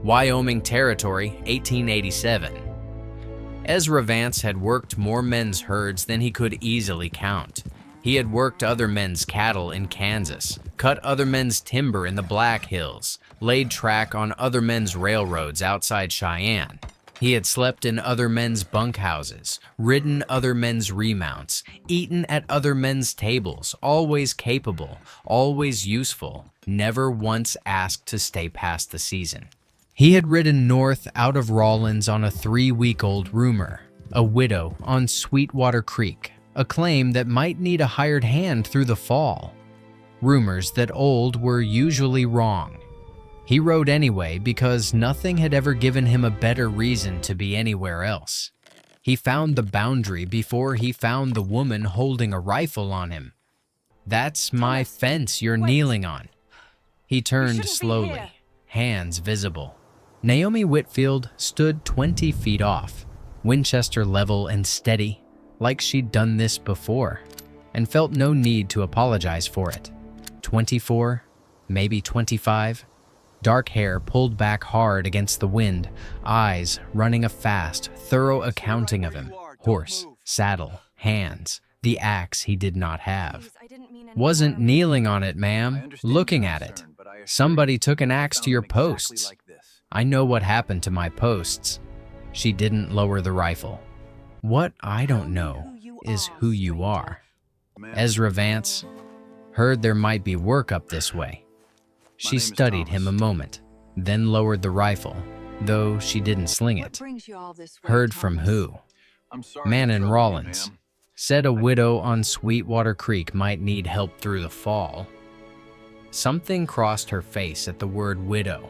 Wyoming Territory, 1887. Ezra Vance had worked more men's herds than he could easily count. He had worked other men's cattle in Kansas, cut other men's timber in the Black Hills, laid track on other men's railroads outside Cheyenne. He had slept in other men's bunkhouses, ridden other men's remounts, eaten at other men's tables, always capable, always useful, never once asked to stay past the season. He had ridden north out of Rawlins on a 3-week-old rumor, a widow on Sweetwater Creek, a claim that might need a hired hand through the fall. Rumors that old were usually wrong. He rode anyway because nothing had ever given him a better reason to be anywhere else. He found the boundary before he found the woman holding a rifle on him. "That's my fence you're kneeling on." He turned slowly, hands visible. Naomi Whitfield stood 20 feet off, Winchester level and steady, like she'd done this before, and felt no need to apologize for it. 24, maybe 25. Dark hair pulled back hard against the wind, eyes running a fast, thorough accounting of him. Horse, saddle, hands, the axe he did not have. "Wasn't kneeling on it, ma'am, looking at it. Somebody took an axe to your posts. I know what happened to my posts." She didn't lower the rifle. "What I don't know is who you are." Ezra Vance heard there might be work up this way. She studied him a moment, then lowered the rifle, though she didn't sling it. "Heard from who?" "Man in Rawlins. Said a widow on Sweetwater Creek might need help through the fall." Something crossed her face at the word widow.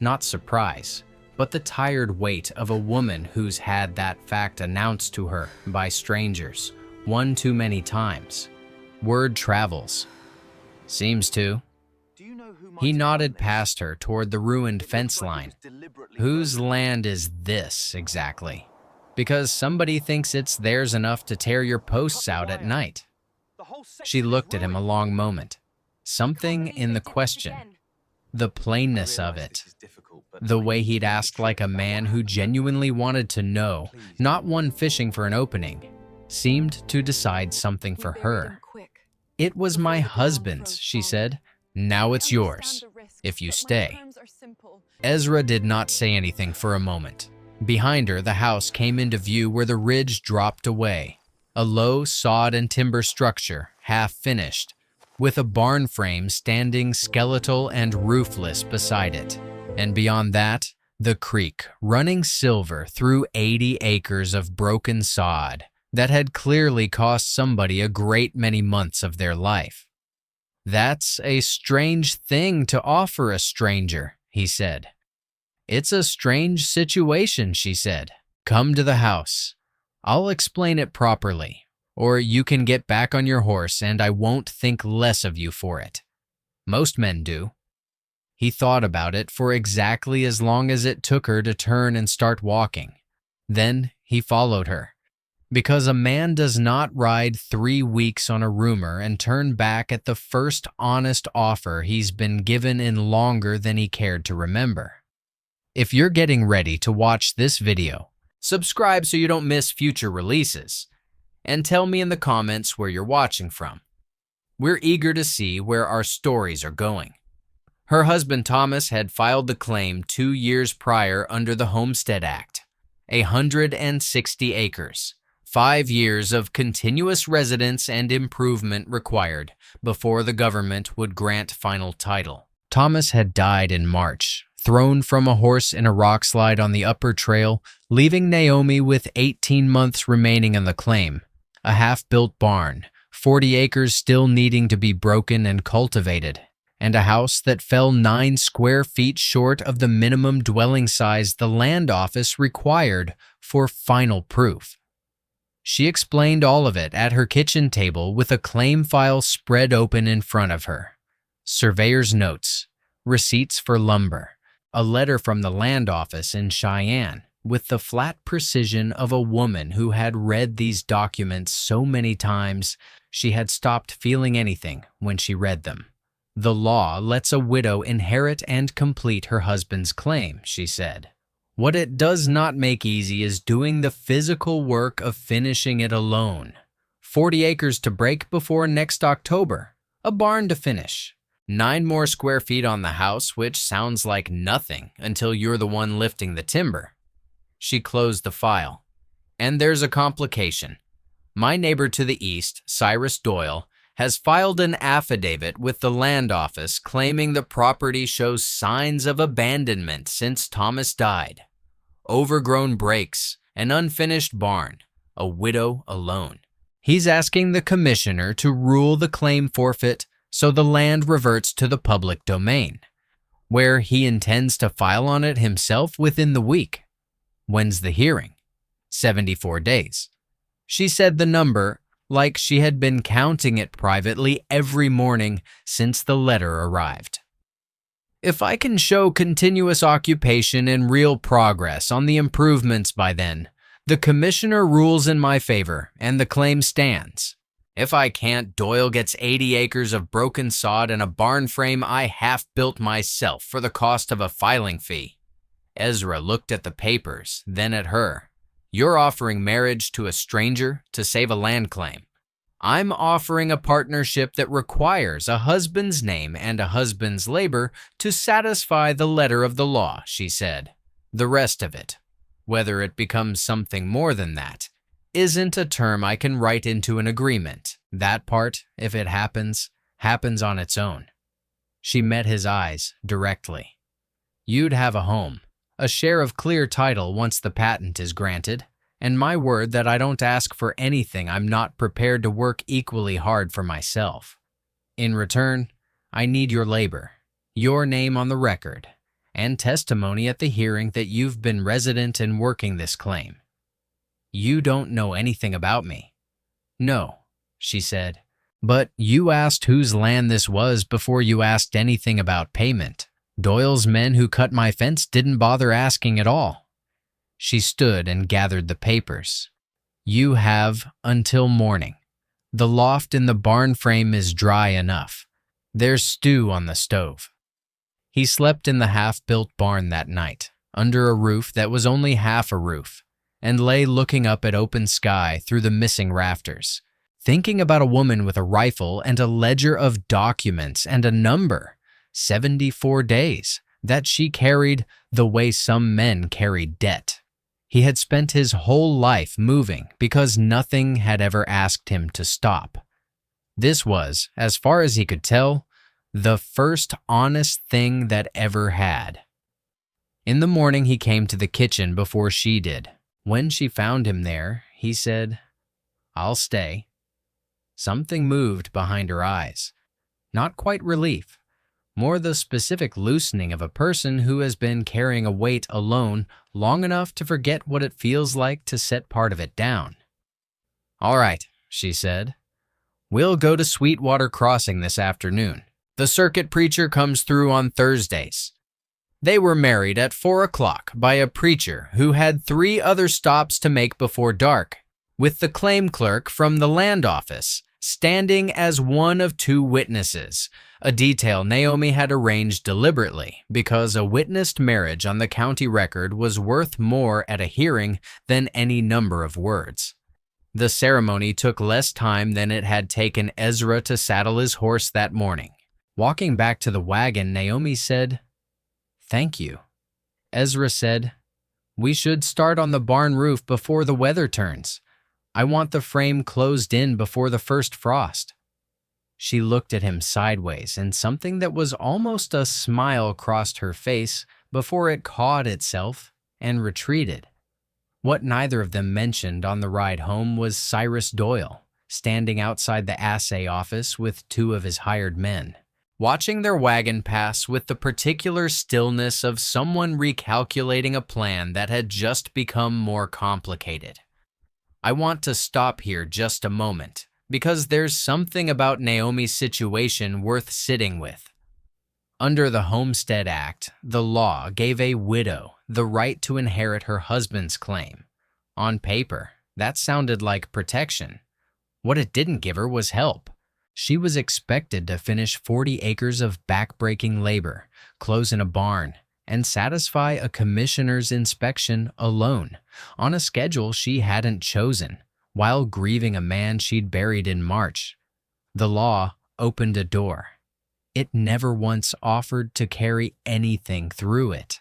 Not surprise, but the tired weight of a woman who's had that fact announced to her by strangers one too many times. Word travels. Seems to. He nodded past her toward the ruined fence line. "Whose land is this, exactly? Because somebody thinks it's theirs enough to tear your posts out at night." She looked at him a long moment. Something in the question, the plainness of it, the way he'd asked like a man who genuinely wanted to know, not one fishing for an opening, seemed to decide something for her. "It was my husband's," she said. "Now it's yours, if you stay." Ezra did not say anything for a moment. Behind her, the house came into view where the ridge dropped away, a low sod and timber structure, half finished, with a barn frame standing skeletal and roofless beside it. And beyond that, the creek running silver through 80 acres of broken sod that had clearly cost somebody a great many months of their life. "That's a strange thing to offer a stranger," he said. "It's a strange situation," she said. "Come to the house. I'll explain it properly, or you can get back on your horse and I won't think less of you for it. Most men do." He thought about it for exactly as long as it took her to turn and start walking. Then he followed her. Because a man does not ride 3 weeks on a rumor and turn back at the first honest offer he's been given in longer than he cared to remember. If you're getting ready to watch this video, subscribe so you don't miss future releases, and tell me in the comments where you're watching from. We're eager to see where our stories are going. Her husband Thomas had filed the claim 2 years prior under the Homestead Act, 160 acres. 5 years of continuous residence and improvement required before the government would grant final title. Thomas had died in March, thrown from a horse in a rock slide on the upper trail, leaving Naomi with 18 months remaining on the claim, a half-built barn, 40 acres still needing to be broken and cultivated, and a house that fell 9 square feet short of the minimum dwelling size the land office required for final proof. She explained all of it at her kitchen table with a claim file spread open in front of her. Surveyor's notes, receipts for lumber, a letter from the land office in Cheyenne, with the flat precision of a woman who had read these documents so many times she had stopped feeling anything when she read them. The law lets a widow inherit and complete her husband's claim, she said. What it does not make easy is doing the physical work of finishing it alone. 40 acres to break before next October, a barn to finish, 9 more square feet on the house, which sounds like nothing until you're the one lifting the timber. She closed the file. And there's a complication. My neighbor to the east, Cyrus Doyle, has filed an affidavit with the land office claiming the property shows signs of abandonment since Thomas died. Overgrown breaks, an unfinished barn, a widow alone. He's asking the commissioner to rule the claim forfeit so the land reverts to the public domain, where he intends to file on it himself within the week. When's the hearing? 74 days. She said the number like she had been counting it privately every morning since the letter arrived. If I can show continuous occupation and real progress on the improvements by then, the commissioner rules in my favor and the claim stands. If I can't, Doyle gets 80 acres of broken sod and a barn frame I half-built myself for the cost of a filing fee. Ezra looked at the papers, then at her. You're offering marriage to a stranger to save a land claim. I'm offering a partnership that requires a husband's name and a husband's labor to satisfy the letter of the law, she said. The rest of it, whether it becomes something more than that, isn't a term I can write into an agreement. That part, if it happens, happens on its own. She met his eyes directly. You'd have a home, a share of clear title once the patent is granted, and my word that I don't ask for anything I'm not prepared to work equally hard for myself. In return, I need your labor, your name on the record, and testimony at the hearing that you've been resident and working this claim. You don't know anything about me. No, she said, but you asked whose land this was before you asked anything about payment. Doyle's men who cut my fence didn't bother asking at all. She stood and gathered the papers. You have until morning. The loft in the barn frame is dry enough. There's stew on the stove. He slept in the half-built barn that night, under a roof that was only half a roof, and lay looking up at open sky through the missing rafters, thinking about a woman with a rifle and a ledger of documents and a number, 74 days, that she carried the way some men carry debt. He had spent his whole life moving because nothing had ever asked him to stop. This was, as far as he could tell, the first honest thing that ever had. In the morning, he came to the kitchen before she did. When she found him there, he said, "I'll stay." Something moved behind her eyes. Not quite relief, more the specific loosening of a person who has been carrying a weight alone long enough to forget what it feels like to set part of it down. "All right," she said. "We'll go to Sweetwater Crossing this afternoon. The circuit preacher comes through on Thursdays." They were married at 4 o'clock by a preacher who had 3 other stops to make before dark, with the claim clerk from the land office standing as one of 2 witnesses, a detail Naomi had arranged deliberately because a witnessed marriage on the county record was worth more at a hearing than any number of words. The ceremony took less time than it had taken Ezra to saddle his horse that morning. Walking back to the wagon, Naomi said, "Thank you." Ezra said, "We should start on the barn roof before the weather turns. I want the frame closed in before the first frost." She looked at him sideways, and something that was almost a smile crossed her face before it caught itself and retreated. What neither of them mentioned on the ride home was Cyrus Doyle, standing outside the assay office with 2 of his hired men, watching their wagon pass with the particular stillness of someone recalculating a plan that had just become more complicated. I want to stop here just a moment, because there's something about Naomi's situation worth sitting with. Under the Homestead Act, the law gave a widow the right to inherit her husband's claim. On paper, that sounded like protection. What it didn't give her was help. She was expected to finish 40 acres of backbreaking labor, close in a barn, and satisfy a commissioner's inspection alone, on a schedule she hadn't chosen, while grieving a man she'd buried in March. The law opened a door. It never once offered to carry anything through it.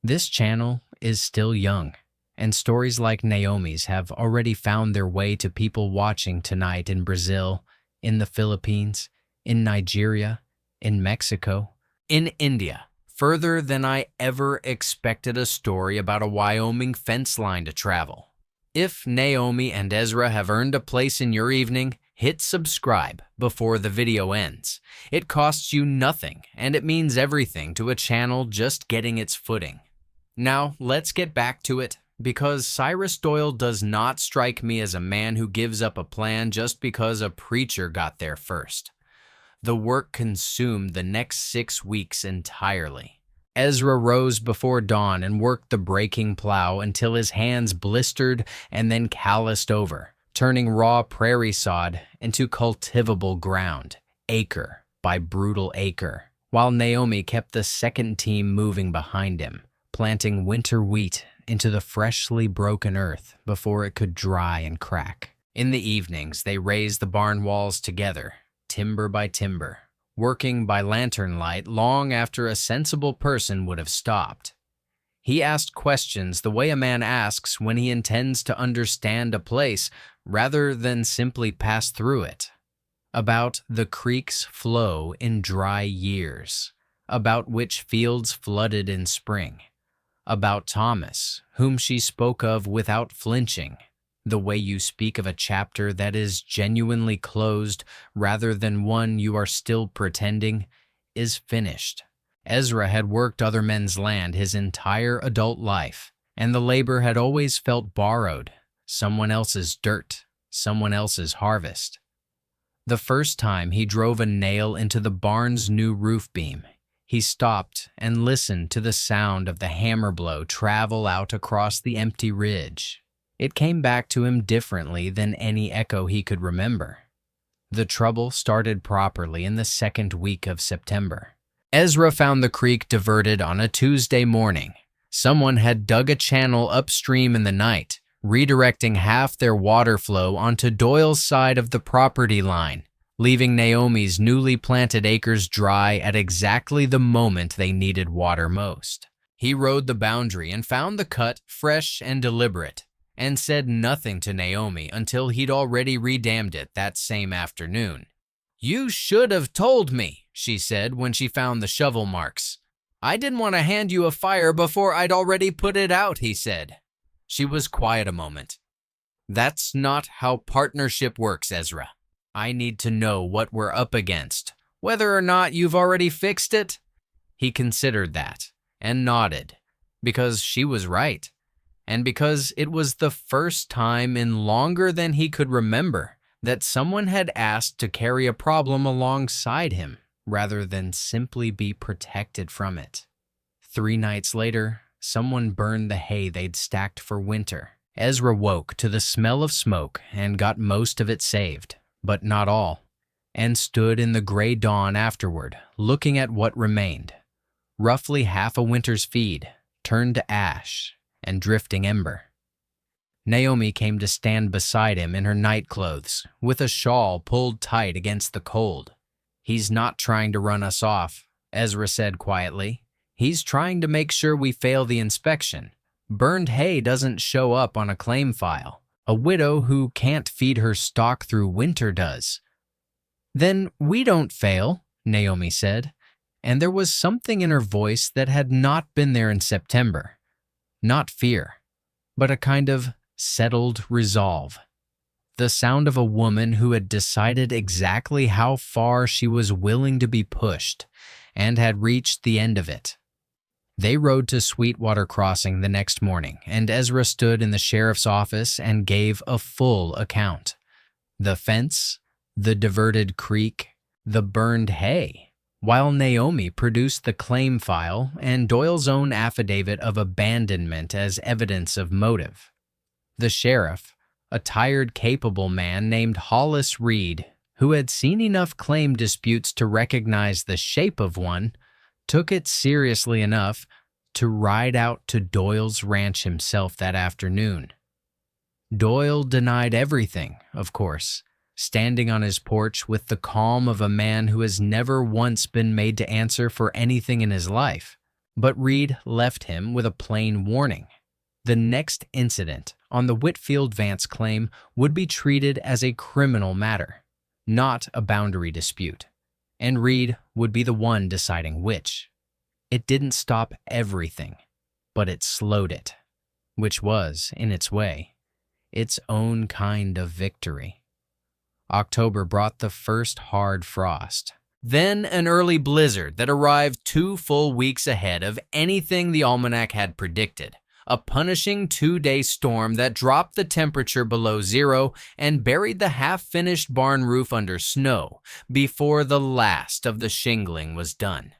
This channel is still young, and stories like Naomi's have already found their way to people watching tonight in Brazil, in the Philippines, in Nigeria, in Mexico, in India, further than I ever expected a story about a Wyoming fence line to travel. If Naomi and Ezra have earned a place in your evening, hit subscribe before the video ends. It costs you nothing, and it means everything to a channel just getting its footing. Now, let's get back to it, because Cyrus Doyle does not strike me as a man who gives up a plan just because a preacher got there first. The work consumed the next 6 weeks entirely. Ezra rose before dawn and worked the breaking plow until his hands blistered and then calloused over, turning raw prairie sod into cultivable ground, acre by brutal acre, while Naomi kept the second team moving behind him, planting winter wheat into the freshly broken earth before it could dry and crack. In the evenings, they raised the barn walls together, timber by timber, working by lantern light long after a sensible person would have stopped. He asked questions the way a man asks when he intends to understand a place rather than simply pass through it. About the creek's flow in dry years, about which fields flooded in spring, about Thomas, whom she spoke of without flinching, the way you speak of a chapter that is genuinely closed rather than one you are still pretending is finished. Ezra had worked other men's land his entire adult life, and the labor had always felt borrowed, someone else's dirt, someone else's harvest. The first time he drove a nail into the barn's new roof beam, he stopped and listened to the sound of the hammer blow travel out across the empty ridge. It came back to him differently than any echo he could remember. The trouble started properly in the second week of September. Ezra found the creek diverted on a Tuesday morning. Someone had dug a channel upstream in the night, redirecting half their water flow onto Doyle's side of the property line, leaving Naomi's newly planted acres dry at exactly the moment they needed water most. He rode the boundary and found the cut fresh and deliberate, and said nothing to Naomi until he'd already redammed it that same afternoon. "You should have told me," she said when she found the shovel marks. "I didn't want to hand you a fire before I'd already put it out," he said. She was quiet a moment. "That's not how partnership works, Ezra. I need to know what we're up against, whether or not you've already fixed it." He considered that and nodded, because she was right, and because it was the first time in longer than he could remember that someone had asked to carry a problem alongside him rather than simply be protected from it. 3 nights later, someone burned the hay they'd stacked for winter. Ezra woke to the smell of smoke and got most of it saved, but not all, and stood in the gray dawn afterward, looking at what remained. Roughly half a winter's feed, turned to ash and drifting ember. Naomi came to stand beside him in her nightclothes, with a shawl pulled tight against the cold. "He's not trying to run us off," Ezra said quietly. "He's trying to make sure we fail the inspection. Burned hay doesn't show up on a claim file. A widow who can't feed her stock through winter does." "Then we don't fail," Naomi said, and there was something in her voice that had not been there in September. Not fear, but a kind of settled resolve. The sound of a woman who had decided exactly how far she was willing to be pushed and had reached the end of it. They rode to Sweetwater Crossing the next morning, and Ezra stood in the sheriff's office and gave a full account. The fence, the diverted creek, the burned hay, while Naomi produced the claim file and Doyle's own affidavit of abandonment as evidence of motive. The sheriff, a tired, capable man named Hollis Reed, who had seen enough claim disputes to recognize the shape of one, took it seriously enough to ride out to Doyle's ranch himself that afternoon. Doyle denied everything, of course, standing on his porch with the calm of a man who has never once been made to answer for anything in his life. But Reed left him with a plain warning. The next incident on the Whitfield Vance claim would be treated as a criminal matter, not a boundary dispute, and Reed would be the one deciding which. It didn't stop everything, but it slowed it, which was, in its way, its own kind of victory. October brought the first hard frost. Then an early blizzard that arrived 2 full weeks ahead of anything the almanac had predicted. A punishing 2-day storm that dropped the temperature below zero and buried the half-finished barn roof under snow before the last of the shingling was done.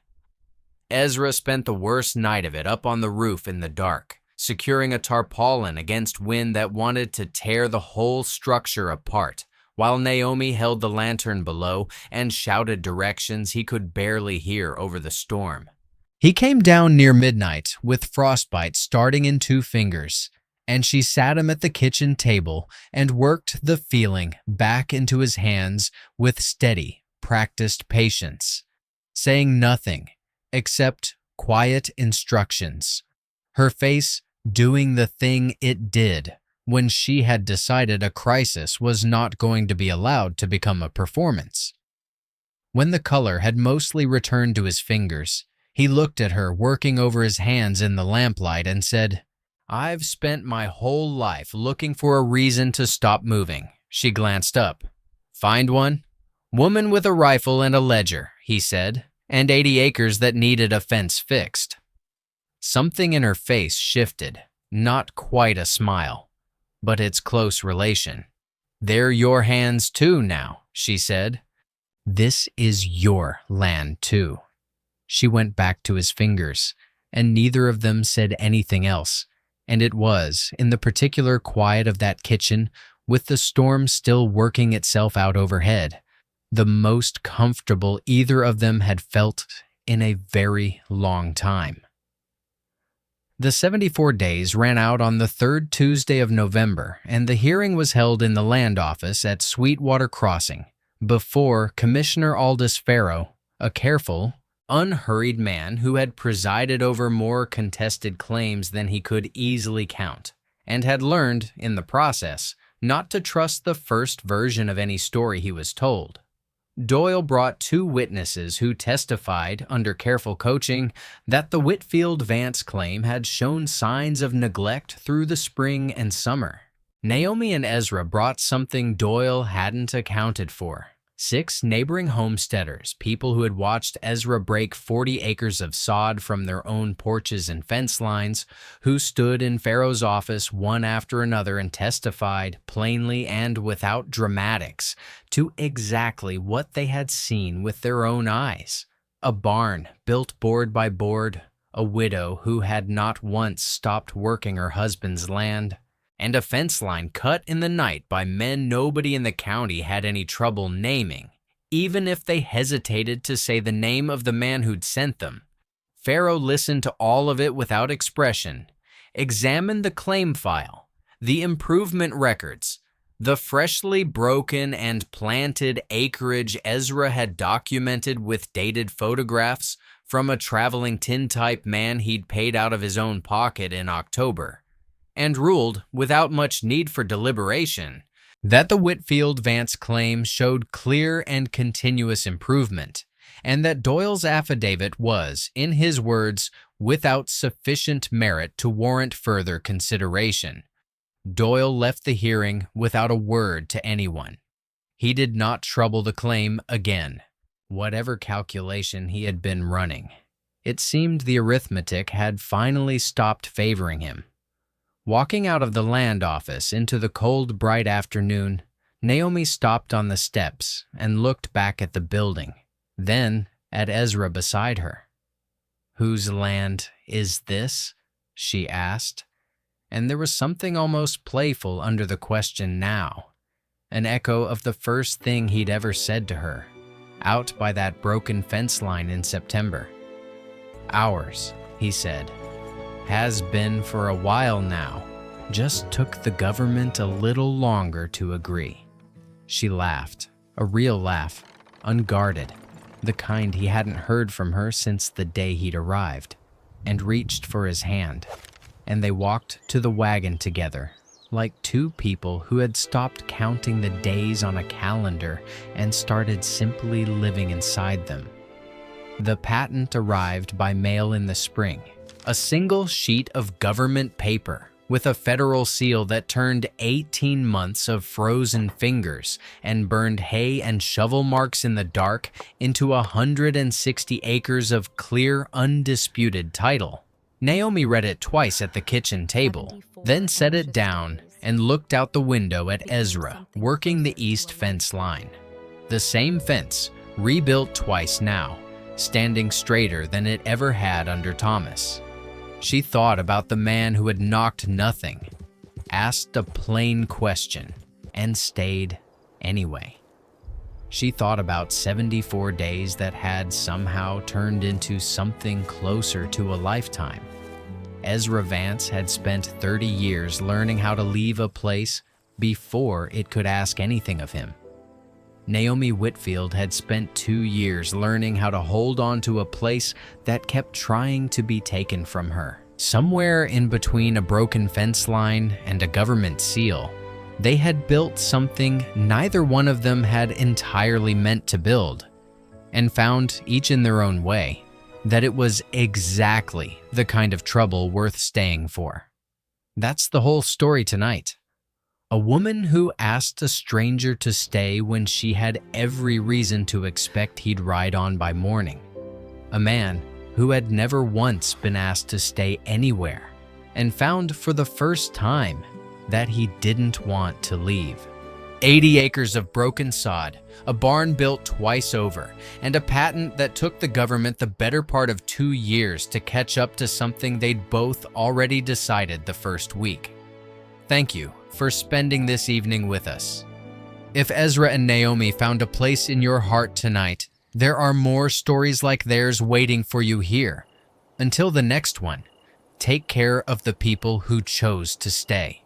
Ezra spent the worst night of it up on the roof in the dark, securing a tarpaulin against wind that wanted to tear the whole structure apart, while Naomi held the lantern below and shouted directions he could barely hear over the storm. He came down near midnight with frostbite starting in 2 fingers, and she sat him at the kitchen table and worked the feeling back into his hands with steady, practiced patience, saying nothing except quiet instructions, her face doing the thing it did when she had decided a crisis was not going to be allowed to become a performance. When the color had mostly returned to his fingers, he looked at her working over his hands in the lamplight and said, "I've spent my whole life looking for a reason to stop moving." She glanced up. "Find one?" "Woman with a rifle and a ledger," he said, "and 80 acres that needed a fence fixed." Something in her face shifted, not quite a smile, but its close relation. "They're your hands too now," she said. "This is your land too." She went back to his fingers, and neither of them said anything else, and it was, in the particular quiet of that kitchen, with the storm still working itself out overhead, the most comfortable either of them had felt in a very long time. The 74 days ran out on the 3rd Tuesday of November, and the hearing was held in the land office at Sweetwater Crossing, before Commissioner Aldous Farrow, a careful, unhurried man who had presided over more contested claims than he could easily count, and had learned, in the process, not to trust the first version of any story he was told. Doyle brought 2 witnesses who testified, under careful coaching, that the Whitfield Vance claim had shown signs of neglect through the spring and summer. Naomi and Ezra brought something Doyle hadn't accounted for. 6 neighboring homesteaders, people who had watched Ezra break 40 acres of sod from their own porches and fence lines, who stood in Farrow's office one after another and testified, plainly and without dramatics, to exactly what they had seen with their own eyes. A barn built board by board, a widow who had not once stopped working her husband's land, and a fence line cut in the night by men nobody in the county had any trouble naming, even if they hesitated to say the name of the man who'd sent them. Farrow listened to all of it without expression, examined the claim file, the improvement records, the freshly broken and planted acreage Ezra had documented with dated photographs from a traveling tintype man he'd paid out of his own pocket in October, and ruled, without much need for deliberation, that the Whitfield Vance claim showed clear and continuous improvement, and that Doyle's affidavit was, in his words, without sufficient merit to warrant further consideration. Doyle left the hearing without a word to anyone. He did not trouble the claim again, whatever calculation he had been running. It seemed the arithmetic had finally stopped favoring him. Walking out of the land office into the cold, bright afternoon, Naomi stopped on the steps and looked back at the building, then at Ezra beside her. "Whose land is this?" she asked, and there was something almost playful under the question now, an echo of the first thing he'd ever said to her, out by that broken fence line in September. "Ours," he said. "Has been for a while now. Just took the government a little longer to agree." She laughed, a real laugh, unguarded, the kind he hadn't heard from her since the day he'd arrived, and reached for his hand. And they walked to the wagon together, like two people who had stopped counting the days on a calendar and started simply living inside them. The patent arrived by mail in the spring, a single sheet of government paper with a federal seal that turned 18 months of frozen fingers and burned hay and shovel marks in the dark into 160 acres of clear, undisputed title. Naomi read it twice at the kitchen table, then set it down and looked out the window at Ezra working the east fence line. The same fence, rebuilt twice now, standing straighter than it ever had under Thomas. She thought about the man who had knocked nothing, asked a plain question, and stayed anyway. She thought about 74 days that had somehow turned into something closer to a lifetime. Ezra Vance had spent 30 years learning how to leave a place before it could ask anything of him. Naomi Whitfield had spent 2 years learning how to hold on to a place that kept trying to be taken from her. Somewhere in between a broken fence line and a government seal, they had built something neither one of them had entirely meant to build, and found, each in their own way, that it was exactly the kind of trouble worth staying for. That's the whole story tonight. A woman who asked a stranger to stay when she had every reason to expect he'd ride on by morning. A man who had never once been asked to stay anywhere and found for the first time that he didn't want to leave. 80 acres of broken sod, a barn built twice over, and a patent that took the government the better part of 2 years to catch up to something they'd both already decided the first week. Thank you for spending this evening with us. If Ezra and Naomi found a place in your heart tonight, there are more stories like theirs waiting for you here. Until the next one, take care of the people who chose to stay.